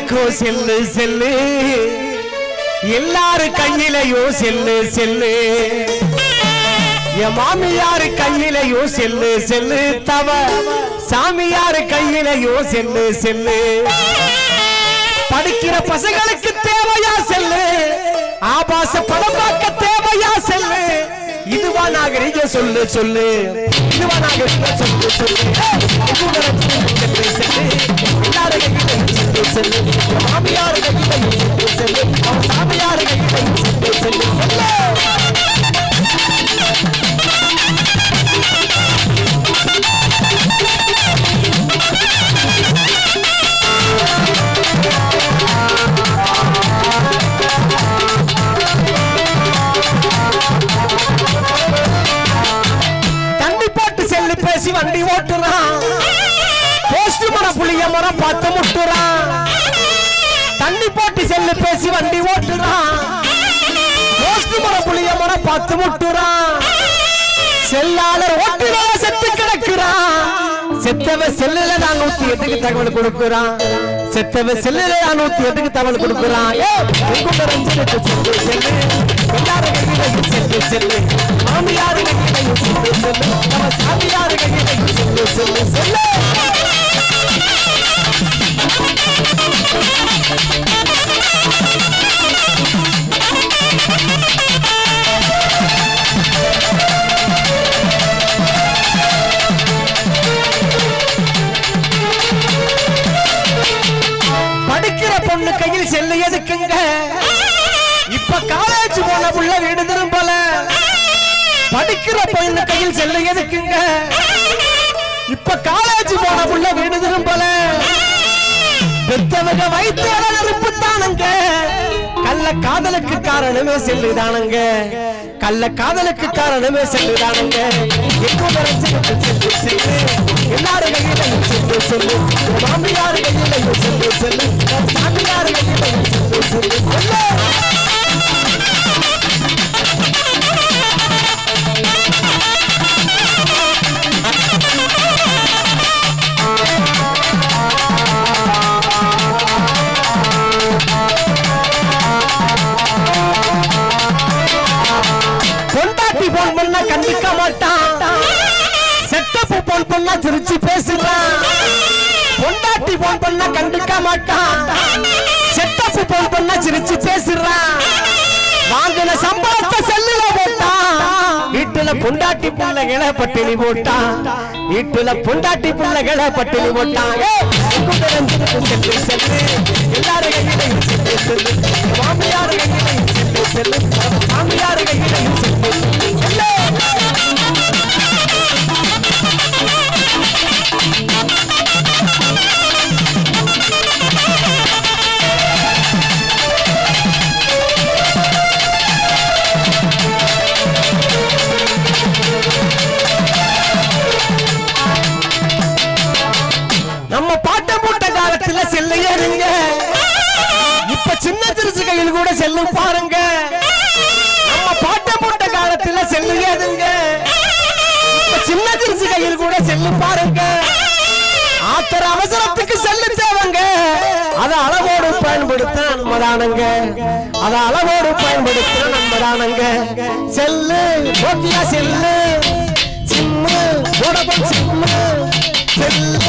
இருக்கும் cell cell எல்லாரு கையிலையும் செல்லு செல்லு என் மாமியாரு கையிலையும் செல்லு செல்லு தவ சாமியாரு கையிலையும் செல்லு செல்லு படிக்கிற பசங்களுக்கு தேவையா செல்லு ஆபாச படம் பார்க்க தேவையா செல்லு இதுவா நாகரிக சொல்லு சொல்லு இதுவா நாகரிக சொல்லு சொல்லு செல்லு செல்லு எல்லாரு கையிலையும் செல்லு செல்லு மாமியாரு கையிலையும் செல்லு செல்லு சாமியாரு கையிலையும் செல்லு செல்லு செல்லு பேசி வண்டி ஓட்டுறான் போஸ்ட் மர புளிய மரம் பார்த்து முட்டுறான் தண்ணி போட்டு செல்லு பேசி வண்டி ஓட்டுறான் போஸ்ட் மர புளிய மரம் பார்த்து முட்டுறான் செல்லாளர் ஓட்டுறா செத்து கிடக்குறான் செத்தவ செல்லுல 108க்கு தகவல் கொடுக்குறான் செத்தவ செல்லுல 108க்கு தகவல் கொடுக்குறான் செல்லு எல்லாரு கையிலையும் செல்லு செல்லு மாமியாரு கையிலையும் செல்லு செல்லு நம்ம சாமியாரு கையிலையும் செல்லு செல்லு செல்லு படிக்கிற பொண்ணு கையில் செல்லு எதுக்குங்க இப்ப காலேஜ் போன புள்ள வீடு திரும்பல படிக்கிற பொண்ணு கையில் செல்லு எதுக்குங்க இப்ப காலேஜ் போன புள்ள வீடு திரும்பல பெத்தவங்க வைத்து அழகருப்புத்தானுங்க கள்ள காதலுக்கு காரணமே செல்லுதானுங்க கள்ள காதலுக்கு காரணமே செல்லுதானுங்க எல்லாரு கையிலையும் செல்லு செல்லு மாமியாரு கையிலையும் செல்லு செல்லு சாமியாரு கையிலையும் செல்லு செல்லு செல்லு பொண்டாட்டி போன் பண்ணா கண்டிக்க மாட்டான் செட்டப் போன் பண்ணா சிரிச்சு பேசுறான் பொண்டாட்டி போன் பண்ணா கண்டிக்க மாட்டான் செட்டப் போன் பண்ணா சிரிச்சு பேசுறான் வாங்கின சம்பளத்தை செல்லுல போட்டான் வீட்டுல பொண்டாட்டி பிள்ளைகளை பட்டினி போட்டான் வீட்டுல பொண்டாட்டி பிள்ளைகளை பட்டினி போட்டான் செல்லு செல்லு எல்லாரு கையிலையும் செல்லு செல்லு மாமியாரு கையிலையும் செல்லு செல்லு சாமியாரு கையிலையும் செல்லு செல்லு செல்லு நம்ம பாட்ட போட்ட காலத்துல செல்லு ஏறுங்க இப்ப சின்ன சிறுசு கையில் கூட செல்லு பாருங்க நம்ம பாட்ட போட்ட காலத்துல செல்லு ஏறுங்க இப்ப சின்ன சிறுசு கையில் கூட செல்லு பாருங்க ஆத்திர அவசரத்துக்கு செல்லு தேவைங்க அத அளவோடு பயன்படுத்த நன்மதானுங்க அத அளவோடு பயன்படுத்த நன்மதானுங்க cell Nokia cell sim sim cell